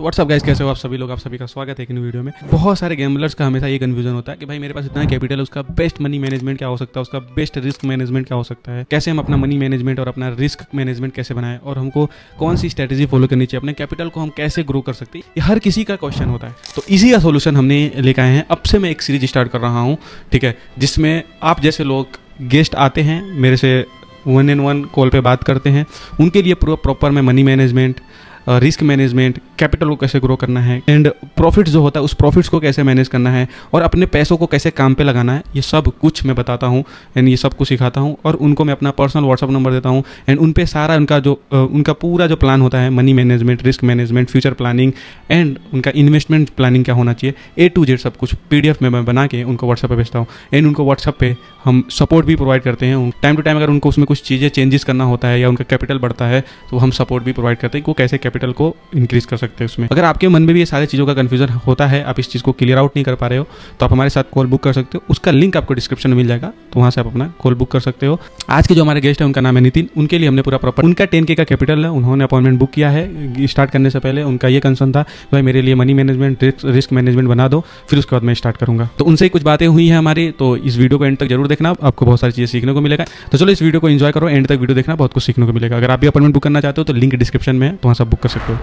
तो WhatsApp guys, कैसे हो आप सभी लोग। आप सभी का स्वागत है एक न्यू वीडियो में। बहुत सारे गैम्बलर्स का हमेशा ये कन्फ्यूजन होता है कि भाई मेरे पास इतना कैपिटल है, उसका बेस्ट मनी मैनेजमेंट क्या हो सकता है, उसका बेस्ट रिस्क मैनेजमेंट क्या हो सकता है, कैसे हम अपना मनी मैनेजमेंट और अपना रिस्क मैनेजमेंट कैसे बनाएं, और हमको कौन सी स्ट्रेटेजी फॉलो करनी चाहिए, अपने कैपिटल को हम कैसे ग्रो कर सकते हैं। ये हर किसी का क्वेश्चन होता है। तो इसी का सोल्यूशन हमने लेकर आए हैं। अब से मैं एक सीरीज स्टार्ट कर रहा हूँ, ठीक है, जिसमें आप जैसे लोग गेस्ट आते हैं मेरे से 1-on-1 कॉल पे बात करते हैं, उनके लिए पूरा प्रॉपर मैं money management, risk management, capital को कैसे ग्रो करना है एंड प्रॉफिट्स जो होता है उस प्रॉफिट्स को कैसे मैनेज करना है और अपने पैसों को कैसे काम पे लगाना है, ये सब कुछ मैं बताता हूँ एंड ये सब कुछ सिखाता हूँ। और उनको मैं अपना पर्सनल व्हाट्सअप नंबर देता हूँ एंड उन पे सारा उनका पूरा जो प्लान होता है, money management, risk management, future planning and उनका इन्वेस्टमेंट प्लानिंग क्या होना चाहिए, A to Z सब कुछ PDF में मैं बना के उनको व्हाट्सएप पे भेजता हूँ। एंड उनको व्हाट्सएप पे हम सपोर्ट भी प्रोवाइड करते हैं। टाइम टू टाइम अगर उनको उसमें कुछ चीज़ें चेंजेस करना होता है या उनका कैपिटल बढ़ता है तो हम सपोर्ट भी प्रोवाइड करते हैं कि वो कैसे कैपिटल को इंक्रीज कर सकते हैं उसमें। अगर आपके मन में भी ये सारी चीज़ों का कन्फ्यूजन होता है, आप इस चीज़ को क्लियर आउट नहीं कर पा रहे हो, तो आप हमारे साथ कॉल बुक कर सकते हो। उसका लिंक आपको डिस्क्रिप्शन में मिल जाएगा, तो वहाँ से आप अपना कॉल बुक कर सकते हो। आज के जो हमारे गेस्ट है उनका नाम है नितिन। उनके लिए हमने पूरा प्रॉपर, उनका 10K का कैपिटल है, उन्होंने अपॉइंटमेंट बुक किया है। स्टार्ट करने से पहले उनका ये कंसर्न था कि भाई मेरे लिए मनी मैनेजमेंट, रिस्क मैनेजमेंट बना दो, फिर उसके बाद मैं स्टार्ट करूँगा। तो उनसे ही कुछ बातें हुई हैं हमारी, तो इस वीडियो को एंड तक जरूर देखना, आपको बहुत सारी चीज़ें सीखने को मिलेगा। तो चलो इस वीडियो को एंजॉय करो, एंड तक वीडियो देखना, बहुत कुछ सीखने को मिलेगा। अगर आप भी अपॉइंटमेंट बुक करना चाहते हो तो लिंक डिस्क्रिप्शन में है, तो वहाँ से बुक कर सकते हो।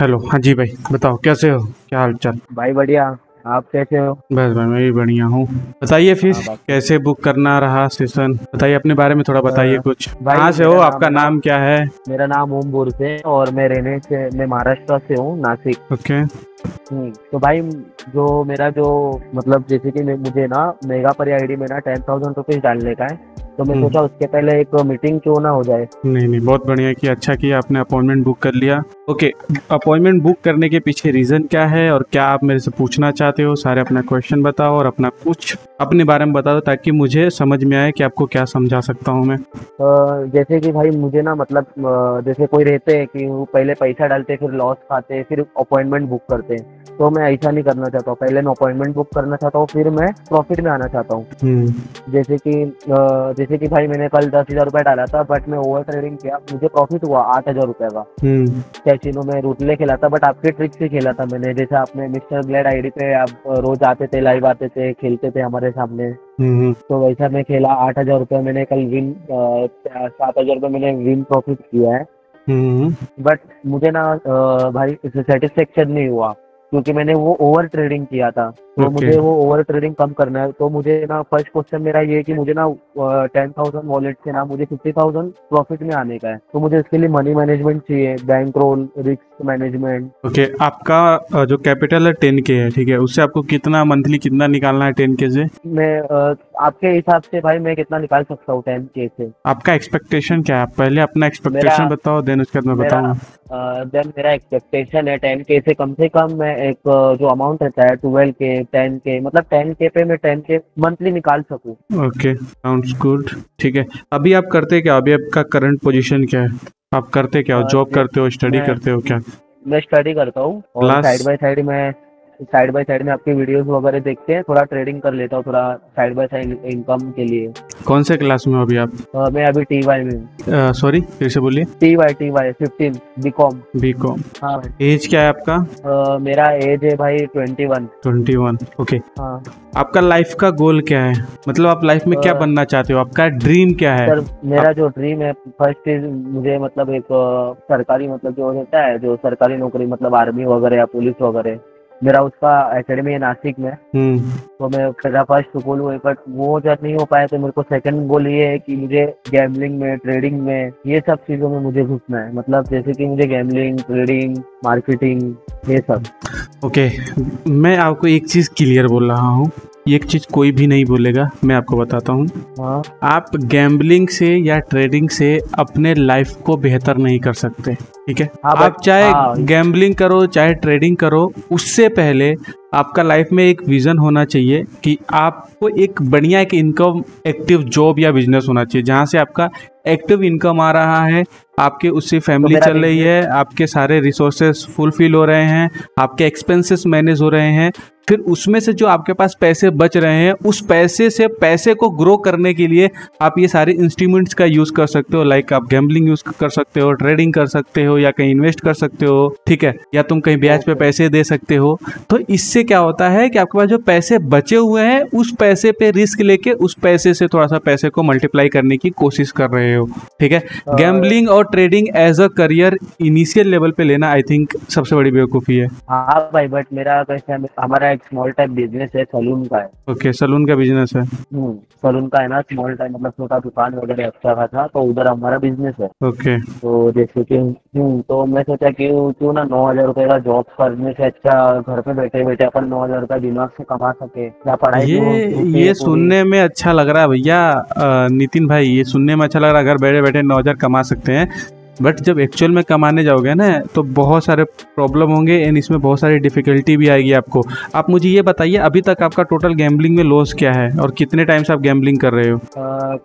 हेलो, हाँ जी भाई, बताओ कैसे हो, क्या हाल चाल? भाई बढ़िया, आप कैसे हो? बस भाई मैं भी बढ़िया हूँ। बताइए फिर कैसे बुक करना रहा सेशन, बताइए अपने बारे में थोड़ा बताइए कुछ। कहाँ से हो, आपका नाम क्या है? मेरा नाम ओम बोरसे है और मैं रहने से, मैं महाराष्ट्र से हूँ, नासिक। ओके। तो भाई जो मेरा जो मतलब जैसे कि मुझे ना मेगा पर आईडी में ना 10,000 रुपीज डालने का है, तो मैं सोचा उसके पहले एक मीटिंग क्यों ना हो जाए। नहीं, बहुत बढ़िया कि अच्छा किया आपने अपॉइंटमेंट बुक कर लिया। ओके, अपॉइंटमेंट बुक करने के पीछे रीज़न क्या है और क्या आप मेरे से पूछना चाहते हो, सारे अपना क्वेश्चन बताओ और अपना कुछ अपने बारे में बता दो ताकि मुझे समझ में आए कि आपको क्या समझा सकता हूँ मैं। जैसे कि भाई मुझे ना मतलब जैसे कोई रहते हैं कि वो पहले पैसा डालते फिर लॉस खाते फिर अपॉइंटमेंट बुक करते हैं, तो मैं ऐसा नहीं करना चाहता हूँ। पहले मैं अपॉइंटमेंट बुक करना चाहता हूँ, फिर मैं प्रॉफिट में आना चाहता हूँ। जैसे कि भाई मैंने कल 10,000 रुपया डाला था, बट मैं ओवर ट्रेडिंग किया, मुझे प्रॉफिट हुआ 8,000 रुपये का। कैसीनो में रूटले खेला था, बट आपके ट्रिक से खेला था मैंने। जैसे आपने मिस्टर ग्लैड आईडी पे आप रोज आते थे, लाइव आते थे, खेलते थे हमारे सामने, तो वैसा मैं खेला। 8,000 रुपये मैंने कल विन, 7,000 रुपये मैंने विन प्रॉफिट किया है। बट मुझे ना भाई इससे सेटिस्फेक्शन नहीं हुआ, क्योंकि मैंने वो ओवर ट्रेडिंग किया था। तो मुझे वो ओवर ट्रेडिंग कम करना है। तो मुझे ना फर्स्ट क्वेश्चन मेरा ये है कि मुझे ना 10,000 वॉलेट से ना मुझे 50,000 प्रॉफिट में आने का है। तो मुझे इसके लिए मनी मैनेजमेंट चाहिए, bankroll, risk management. Okay, आपका जो कैपिटल है 10K है, ठीक है, उससे आपको कितना मंथली कितना निकालना है 10K से? मैं आपके हिसाब से भाई मैं कितना निकाल सकता हूँ 10K से? आपका एक्सपेक्टेशन क्या है? पहले अपना एक्सपेक्टेशन बताओ, देन उसके बाद मैं बताऊंगा। देन मेरा एक्सपेक्टेशन है 10K से कम मैं एक जो अमाउंट रहता है 12K, 10K, मतलब 10K पे मैं 10K मंथली निकाल सकूं। Okay, sounds good. ठीक है, अभी आप करते क्या? अभी आपका करंट पोजीशन क्या है? आप करते क्या हो? जॉब करते हो, स्टडी करते हो क्या? मैं स्टडी करता हूँ और साइड बाय साइड में आपकी वीडियोस वगैरह देखते हैं, थोड़ा ट्रेडिंग कर लेता हूँ, थोड़ा साइड बाय साइड इनकम के लिए। कौन से क्लास में हो अभी आप? मैं अभी TY में हूँ। सॉरी, फिर से बोलिए। TY 15 BCom. हाँ। एज क्या है आपका? मेरा एज है भाई 21। ओके। हाँ। आपका लाइफ का गोल क्या है? मतलब आप लाइफ में क्या बनना चाहते हो? आपका ड्रीम क्या है? सर मेरा जो ड्रीम है, फर्स्ट चीज मुझे मतलब एक सरकारी, मतलब जो होता है जो सरकारी नौकरी, मतलब आर्मी वगैरह या पुलिस वगैरह, मेरा उसका एकेडमी है नासिक में। तो मैं मेरा फर्स्ट गोल हुआ, बट वो जब नहीं हो पाया तो मेरे को सेकंड गोल ये है कि मुझे गैम्बलिंग में, ट्रेडिंग में, ये सब चीजों में मुझे घुसना है। मतलब जैसे कि मुझे गैम्बलिंग, ट्रेडिंग, मार्केटिंग, ये सब। ओके, मैं आपको एक चीज क्लियर बोल रहा हूँ, एक चीज कोई भी नहीं बोलेगा, मैं आपको बताता हूँ। हाँ। आप गैम्बलिंग से या ट्रेडिंग से अपने लाइफ को बेहतर नहीं कर सकते, ठीक है? आप चाहे गैम्बलिंग करो चाहे ट्रेडिंग करो, उससे पहले आपका लाइफ में एक विजन होना चाहिए कि आपको एक बढ़िया एक इनकम एक्टिव जॉब या बिजनेस होना चाहिए जहाँ से आपका एक्टिव इनकम आ रहा है, आपके उससे तो फैमिली मेरा चल रही है, आपके सारे रिसोर्सेस फुलफिल हो रहे हैं, आपके एक्सपेंसेस मैनेज हो रहे हैं, फिर उसमें से जो आपके पास पैसे बच रहे हैं उस पैसे से पैसे को ग्रो करने के लिए आप ये सारे इंस्ट्रूमेंट्स का यूज़ कर सकते हो। लाइक आप गैम्बलिंग यूज़ कर सकते हो, ट्रेडिंग कर सकते हो, या कहीं इन्वेस्ट कर सकते हो, ठीक है, या तुम कहीं ब्याज पे पैसे दे सकते हो। तो इससे क्या होता है कि आपके पास जो पैसे बचे हुए हैं उस पैसे पे रिस्क लेके उस पैसे से थोड़ा सा पैसे को मल्टीप्लाई करने की कोशिश कर रहे हो, ठीक है। गैम्बलिंग और trading as a career initial level पे लेना आई थिंक सबसे बड़ी बेवकूफ़ी है। हाँ भाई, बट मेरा कैसा है, हमारा एक स्मॉल टाइप बिजनेस है, सलून का है। ओके, सलून का बिजनेस है। सलून का है ना, स्मॉल टाइप मतलब छोटा दुकान वगैरह अच्छा खासा, तो उधर हमारा बिजनेस है। ओके, तो जैसे कि तो मैं सोचा कि क्यों ना 9,000 रुपए का जॉब करने से अच्छा घर पे बैठे बैठे अपन 9,000 रुपए दिमाग से कमा सके, या पढ़ाई भी होती है ये पूरी। सुनने में अच्छा लग रहा है भैया, नितिन भाई, ये सुनने में अच्छा लग रहा है, घर बैठे बैठे 9,000 कमा सकते हैं। बट जब एक्चुअल में कमाने जाओगे ना तो बहुत सारे प्रॉब्लम होंगे एंड इसमें बहुत सारी डिफिकल्टी भी आएगी आपको। आप मुझे ये बताइए अभी तक आपका टोटल गैम्बलिंग में लॉस क्या है और कितने टाइम से आप गैम्बलिंग कर रहे हो?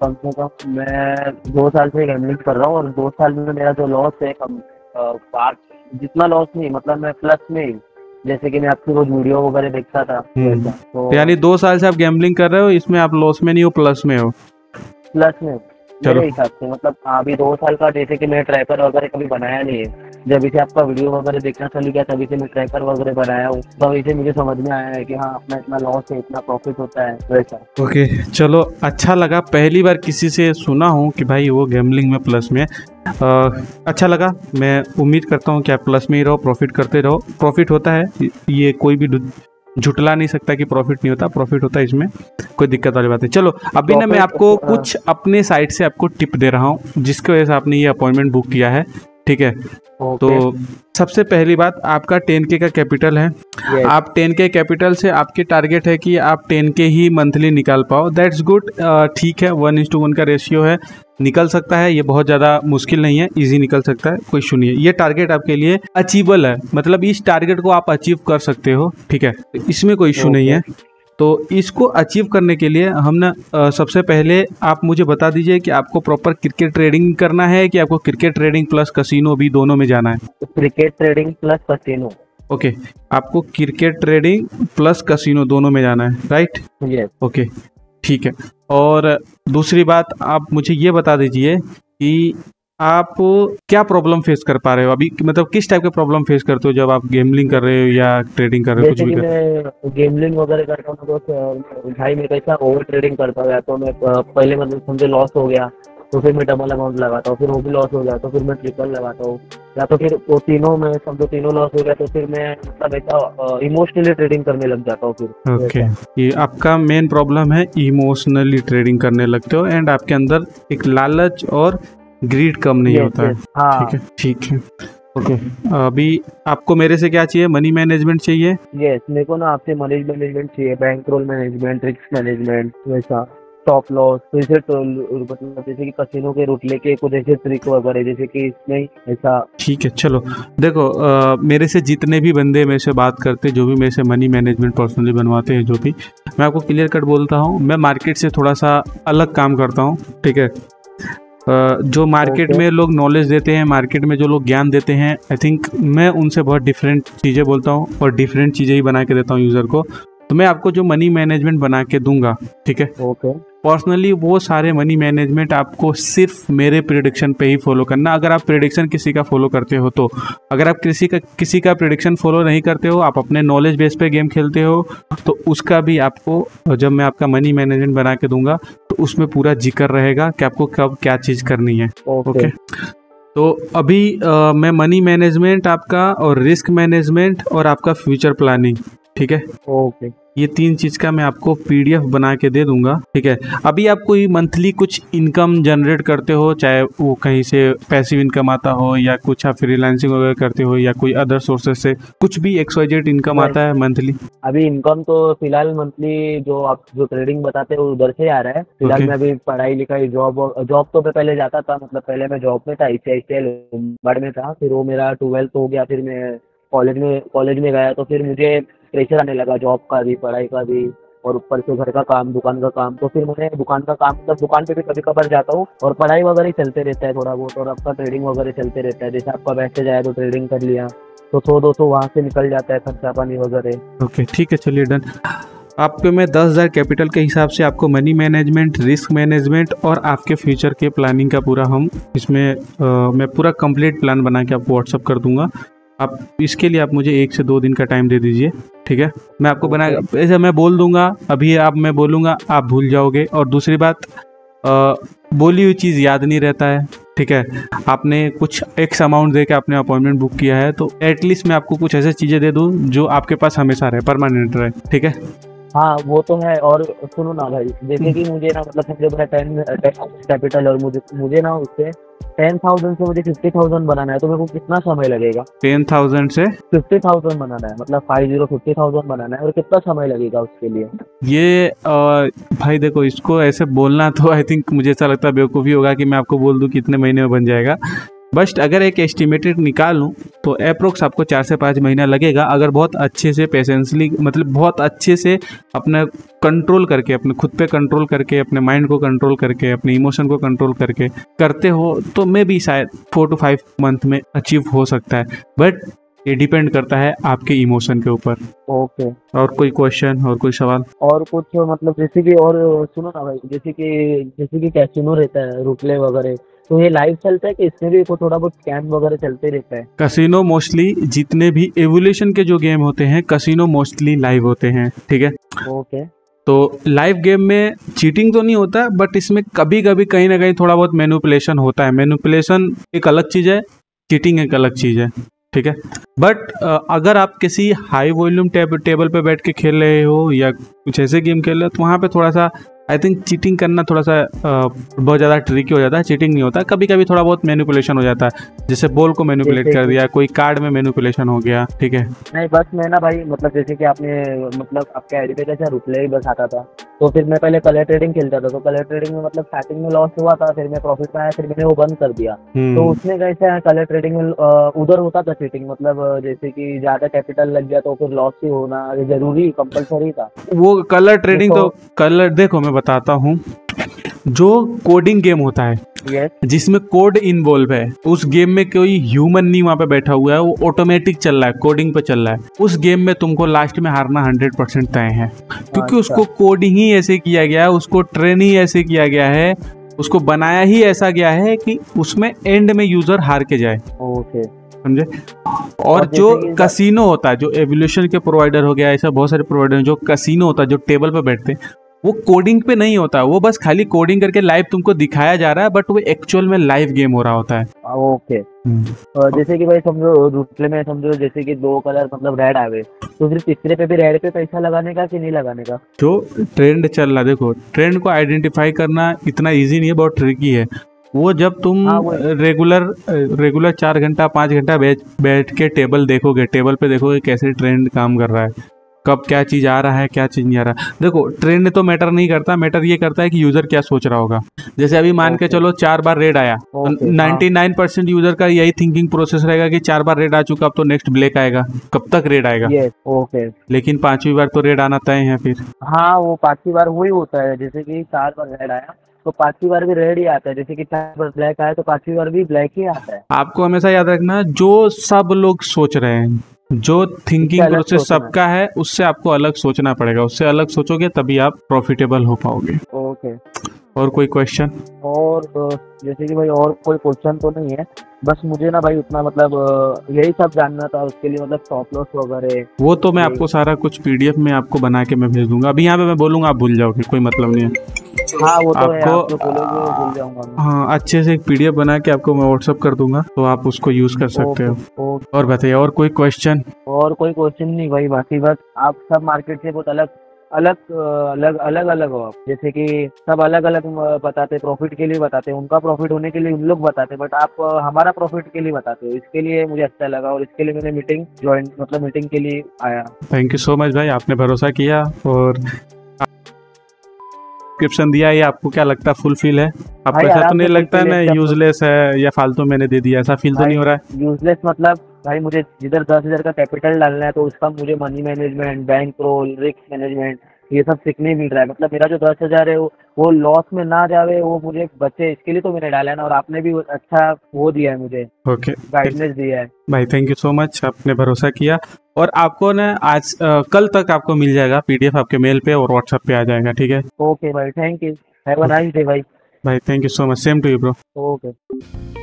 कम से कम मैं 2 साल से गैम्बलिंग कर रहा हूँ, और 2 साल में मेरा जो लॉस है पार्ट जितना लॉस नहीं, मतलब मैं प्लस में ही, जैसे कि मैं आपकी रोज वीडियो वगैरह देखता था वैसा। तो यानी 2 साल से आप गैम्बलिंग कर रहे हो, इसमें आप लॉस में नहीं हो, प्लस में हो। प्लस में चलो। मेरे हिसाब से, मतलब अभी 2 साल का, जैसे कि मैं ट्रैकर वगैरह कभी बनाया नहीं है। जब से आपका वीडियो वगैरह देखना चालू किया तभी से मैं ट्रैकर वगैरह बनाया हूँ, तभी से मुझे समझ में आया है कि हाँ अपना इतना लॉस है, इतना प्रॉफिट होता है वैसा। ओके, चलो, अच्छा लगा, पहली बार किसी से सुना हूँ कि भाई वो गैम्बलिंग में प्लस में है। अच्छा लगा, मैं उम्मीद करता हूँ कि आप प्लस में ही रहो, प्रॉफिट करते रहो। प्रॉफिट होता है, ये कोई भी झुटला नहीं सकता कि प्रॉफिट नहीं होता, प्रॉफिट होता है, इसमें कोई दिक्कत वाली बात नहीं। चलो, अभी ना मैं आपको कुछ अपने साइड से आपको टिप दे रहा हूँ जिसकी वजह से आपने ये अपॉइंटमेंट बुक किया है, ठीक है। तो सबसे पहली बात, आपका 10K का कैपिटल है। आप 10K कैपिटल से आपकी टारगेट है कि आप 10K ही मंथली निकाल पाओ। दैट्स गुड, ठीक है, 1:1 का रेशियो है, निकल सकता है, ये बहुत ज़्यादा मुश्किल नहीं है, इजी निकल सकता है, कोई इशू नहीं है। ये टारगेट आपके लिए अचीवेबल है, मतलब इस टारगेट को आप अचीव कर सकते हो, ठीक है, इसमें कोई इशू नहीं है। तो इसको अचीव करने के लिए हम ना सबसे पहले आप मुझे बता दीजिए कि आपको प्रॉपर क्रिकेट ट्रेडिंग करना है कि आपको क्रिकेट ट्रेडिंग प्लस कसिनो भी दोनों में जाना है? Cricket trading plus casino. Okay, आपको क्रिकेट ट्रेडिंग प्लस कसिनो दोनों में जाना है, राइट? यस। ओके, ठीक है। और दूसरी बात, आप मुझे ये बता दीजिए कि आप क्या प्रॉब्लम फेस कर पा रहे हो अभी, मतलब किस टाइप के प्रॉब्लम फेस करते हो जब आप गेमलिंग कर रहे हो या ट्रेडिंग कर रहे हो, कुछ जैसे भी कि कर? मैं गेमलिंग वगैरह करता हूँ तो भाई मैं कैसा ओवर ट्रेडिंग करता गया, तो मैं पहले मतलब समझे लॉस हो गया तो फिर मैं डबल अमाउंट लगाता हूँ, फिर वो भी लॉस हो गया तो फिर मैं ट्रिपल लगाता हूँ, या तो फिर वो तीनों में समझो तीनों लॉस हो गया तो फिर मैं मतलब ऐसा इमोशनली ट्रेडिंग करने लग जाता हूँ फिर। ओके, ये आपका मेन प्रॉब्लम है, इमोशनली ट्रेडिंग करने लगते हो एंड आपके अंदर एक लालच और ग्रीड कम नहीं होता है। हाँ। ठीक है, ठीक है, ओके। अभी आपको मेरे से क्या चाहिए? मनी मैनेजमेंट चाहिए? यस, मेरे को ना आपसे मनी मैनेजमेंट चाहिए, bankroll management, risk management, वैसा स्टॉप लॉस, जैसे मतलब जैसे कि कसिनो के रूट लेके कुछ ऐसे ट्रिक वगैरह, जैसे कि इसमें ऐसा। ठीक है, चलो देखो, मेरे से जितने भी बंदे मेरे से बात करते, जो भी मेरे से मनी मैनेजमेंट पर्सनली बनवाते हैं, जो भी, मैं आपको क्लियर कट बोलता हूँ, मैं मार्केट से थोड़ा सा अलग काम करता हूँ, ठीक है। जो मार्केट में लोग नॉलेज देते हैं, मार्केट में जो लोग ज्ञान देते हैं, आई थिंक मैं उनसे बहुत डिफरेंट चीज़ें बोलता हूँ और डिफरेंट चीज़ें ही बना के देता हूँ यूज़र को। तो मैं आपको जो मनी मैनेजमेंट बना के दूंगा, ठीक है, ओके, पर्सनली वो सारे मनी मैनेजमेंट आपको सिर्फ मेरे प्रेडिक्शन पे ही फॉलो करना। अगर आप प्रेडिक्शन किसी का फॉलो करते हो तो, अगर आप किसी का प्रेडिक्शन फॉलो नहीं करते हो, आप अपने नॉलेज बेस पे गेम खेलते हो, तो उसका भी आपको जब मैं आपका मनी मैनेजमेंट बना के दूंगा तो उसमें पूरा जिक्र रहेगा कि आपको कब क्या चीज़ करनी है। ओके, तो अभी मैं मनी मैनेजमेंट आपका और रिस्क मैनेजमेंट और आपका फ्यूचर प्लानिंग, ठीक है, ओके, ये 3 चीज़ का मैं आपको PDF बना के दे दूंगा, ठीक है। अभी आप कोई मंथली कुछ इनकम जनरेट करते हो, चाहे वो कहीं से पैसिव इनकम आता हो या कुछ आप फ्रीलांसिंग वगैरह करते हो या कोई अदर सोर्सेज से कुछ भी XYZ इनकम आता है मंथली? अभी इनकम तो फिलहाल मंथली जो आप जो ट्रेडिंग बताते हो उधर से आ रहा है। फिलहाल मैं अभी पढ़ाई लिखाई जॉब तो मैं पहले जाता था, मतलब पहले मैं जॉब में था, ICICI लोंबार्ड में था, फिर वो मेरा 12th हो गया, फिर मैं कॉलेज में गया तो फिर मुझे प्रेशर आने लगा, जॉब का भी, पढ़ाई का भी, और ऊपर से घर का काम, दुकान का काम। तो फिर मैंने दुकान का काम, मतलब दुकान पे भी कभी कभार जाता हूँ, और पढ़ाई वगैरह चलते रहता है थोड़ा बहुत, और आपका ट्रेडिंग वगैरह चलते रहता है। जैसे आपका मैसेज आया तो ट्रेडिंग कर लिया, तो 100-200 वहाँ से निकल जाता है खर्चा पानी वगैरह। ओके ठीक है, चलिए डन। आपको मैं 10,000 कैपिटल के हिसाब से आपको मनी मैनेजमेंट, रिस्क मैनेजमेंट और आपके फ्यूचर के प्लानिंग का पूरा हम इसमें मैं पूरा कंप्लीट प्लान बना के आपको व्हाट्सअप कर दूंगा। आप इसके लिए आप मुझे 1 से 2 दिन का टाइम दे दीजिए, ठीक है। मैं आपको बना, ऐसे मैं बोल दूंगा अभी, मैं बोलूँगा आप भूल जाओगे। और दूसरी बात, बोली हुई चीज़ याद नहीं रहता है, ठीक है। आपने कुछ एक्स अमाउंट दे के आपने अपॉइंटमेंट बुक किया है, तो एटलीस्ट मैं आपको कुछ ऐसी चीज़ें दे दूँ जो आपके पास हमेशा रहे, परमानेंट रहे, ठीक है। हाँ वो तो है। और सुनो ना भाई, जैसे कि मुझे ना मतलब सबसे बड़ा 10 कैपिटल, और मुझे ना उससे 10,000 से मुझे 50,000 बनाना है, तो मेरे को कितना समय लगेगा? 10,000 से 50,000 बनाना है, मतलब 50,000 बनाना है, और कितना समय लगेगा उसके लिए? ये भाई देखो, इसको ऐसे बोलना तो आई थिंक मुझे ऐसा लगता है बेवकूफ़ी होगा कि मैं आपको बोल दूं कितने महीने में बन जाएगा। बस अगर एक एस्टिमेटेड निकालूं तो अप्रोक्स आपको 4 से 5 महीना लगेगा, अगर बहुत अच्छे से पेशेंसली, मतलब बहुत अच्छे से अपना कंट्रोल करके, अपने खुद पे कंट्रोल करके, अपने माइंड को कंट्रोल करके, अपने इमोशन को कंट्रोल करके करते हो, तो मे भी शायद 4 to 5 मंथ में अचीव हो सकता है। बट ये डिपेंड करता है आपके इमोशन के ऊपर। ओके। और कोई क्वेश्चन और कोई सवाल? और कुछ मतलब जैसे कि, और सुनो ना भाई, जैसे कि कैसीनो रहता है, रुपले वगैरह, तो ये लाइव चलता है कि इसमें भी को थोड़ा बहुत स्कैम वगैरह चलते रहता है? कसिनो मोस्टली, जितने भी एवोल्यूशन के जो गेम होते हैं, कसिनो मोस्टली लाइव होते हैं, ठीक है। ओके। तो लाइव गेम में चीटिंग तो नहीं होता, बट इसमें कभी कभी कहीं ना कहीं थोड़ा बहुत मैनिपुलेशन होता है। मैनिपुलेशन एक अलग चीज़ है, चीटिंग एक अलग चीज़ है, ठीक है। बट अगर आप किसी हाई वॉल्यूम टेबल पे बैठ के खेल रहे हो या कुछ ऐसे गेम खेल रहे हो, तो वहाँ पे थोड़ा सा आई थिंक चीटिंग करना थोड़ा सा बहुत ज़्यादा ट्रिकी हो जाता है। चीटिंग नहीं होता, कभी कभी थोड़ा बहुत मैनिपुलेशन हो जाता है, जैसे बॉल को मैनिपुलेट कर दिया, कोई कार्ड में मैनिपुलेशन हो गया, ठीक है। नहीं बस मैं ना भाई, मतलब जैसे कि आपने, मतलब आपके आईडी पे कैसा रुपले ही बस आता था, तो फिर मैं पहले कलर ट्रेडिंग खेलता था, तो कलर ट्रेडिंग में मतलब स्टार्टिंग में लॉस हुआ था, फिर मैं प्रॉफिट में आया, फिर मैंने वो बंद कर दिया। तो उसमें कैसे है, कलर ट्रेडिंग में उधर होता था चीटिंग, मतलब जैसे कि ज्यादा कैपिटल लग गया तो फिर लॉस ही होना जरूरी, कंपलसरी था वो कलर ट्रेडिंग। तो कलर देखो, मैं बताता हूँ, जो कोडिंग गेम होता है, जिसमें कोड इन्वॉल्व है, उस गेम में कोई ह्यूमन नहीं वहां पे बैठा हुआ है, वो ऑटोमेटिक चल रहा है, कोडिंग पे चल रहा है। उस गेम में तुमको लास्ट में हारना 100% तय है, क्योंकि उसको कोडिंग ही ऐसे किया गया है, उसको ट्रेन ही ऐसे किया गया है, उसको बनाया ही ऐसा गया है कि उसमें एंड में यूजर हार के जाए। ओके, समझे। और जो कसिनो होता है, जो एवोल्यूशन के प्रोवाइडर हो गया, ऐसा बहुत सारे प्रोवाइडर हैं, जो कसिनो होता है, जो टेबल पे बैठते हैं, वो कोडिंग पे नहीं होता, वो बस खाली कोडिंग करके लाइव तुमको दिखाया जा रहा है, बट वो एक्चुअल में लाइव गेम हो रहा होता है। ओके। जैसे कि भाई समझो रुपले में, समझो जैसे कि 2 कलर मतलब रेड आ गए, तो फिर तीसरे पे भी रेड पे पैसा लगाने का कि नहीं लगाने का? जो ट्रेंड चल रहा है, देखो ट्रेंड को आइडेंटिफाई करना इतना ईजी नहीं है, बहुत ट्रिकी है। वो जब तुम रेगुलर 4 घंटा 5 घंटा बैठ के टेबल देखोगे, टेबल पे देखोगे कैसे ट्रेंड काम कर रहा है, कब क्या चीज़ आ रहा है, क्या चीज़ नहीं आ रहा। देखो ट्रेंड तो मैटर नहीं करता, मैटर ये करता है कि यूज़र क्या सोच रहा होगा। जैसे अभी मान के चलो 4 बार रेड आया, 99% यूज़र का यही थिंकिंग प्रोसेस रहेगा कि 4 बार रेड आ चुका, अब तो नेक्स्ट ब्लैक आएगा, कब तक रेड आएगा। ओके। लेकिन 5वीं बार तो रेड आना तय है फिर। हाँ, वो 5वीं बार वही होता है, जैसे कि 4 बार रेड आया तो 5वीं बार भी रेड ही आता है, जैसे कि 4 बार ब्लैक आया तो 5वीं बार भी ब्लैक ही आता है। आपको हमेशा याद रखना, जो सब लोग सोच रहे हैं, जो थिंकिंग प्रोसेस सबका है, उससे आपको अलग सोचना पड़ेगा, उससे अलग सोचोगे तभी आप प्रॉफिटेबल हो पाओगे। ओके। और कोई क्वेश्चन? और जैसे कि भाई और कोई क्वेश्चन तो नहीं है, बस मुझे ना भाई उतना मतलब यही सब जानना था, उसके लिए मतलब स्टॉप लॉस वगैरह। वो तो मैं आपको सारा कुछ पीडीएफ में आपको बना के मैं भेज दूंगा, अभी यहाँ पे मैं बोलूंगा आप भूल जाओगे, कोई मतलब नहीं है। हाँ वो तो आपको, है, आप तो बोलोगे भूल जाऊंगा। हाँ, अच्छे से एक पीडीएफ बना के आपको मैं व्हाट्सअप कर दूंगा, तो आप उसको यूज कर सकते हो। और बताइए, और कोई क्वेश्चन? और कोई क्वेश्चन नहीं भाई, बाकी बस आप सब मार्केट से बहुत अलग हो आप, जैसे कि सब अलग अलग बताते, प्रॉफिट के लिए बताते, उनका प्रॉफिट होने के लिए उन लोग बताते, बट आप हमारा प्रॉफिट के लिए बताते हो, इसके लिए मुझे अच्छा लगा और इसके लिए मैंने मीटिंग के लिए आया। थैंक यू सो मच भाई, आपने भरोसा किया और डिस्क्रिप्शन दिया। ये आपको क्या लगता है, फुलफिल है? आपको ऐसा तो नहीं लगता है ना यूजलेस है या फालतू मैंने दे दिया, ऐसा फील तो नहीं हो रहा है? यूजलेस मतलब भाई मुझे जिधर 10,000 का कैपिटल डालना है तो उसका मुझे money management, bankroll, risk management ये सब सीखने मिल रहा है। मतलब मेरा जो 10,000 है वो लॉस में ना जावे, वो मुझे बचे, इसके लिए तो मैंने डाला है ना। और आपने भी अच्छा वो दिया है मुझे, ओके गाइडेंस दिया है। भाई, थैंक यू सो मच, आपने भरोसा किया। और आपको ना आज कल तक आपको मिल जाएगा पीडीएफ, आपके मेल पे और व्हाट्सएप पे आ जाएगा, ठीक है। ओके भाई, thank you, have a nice day भाई। भाई thank you so much, same to you bro. Okay.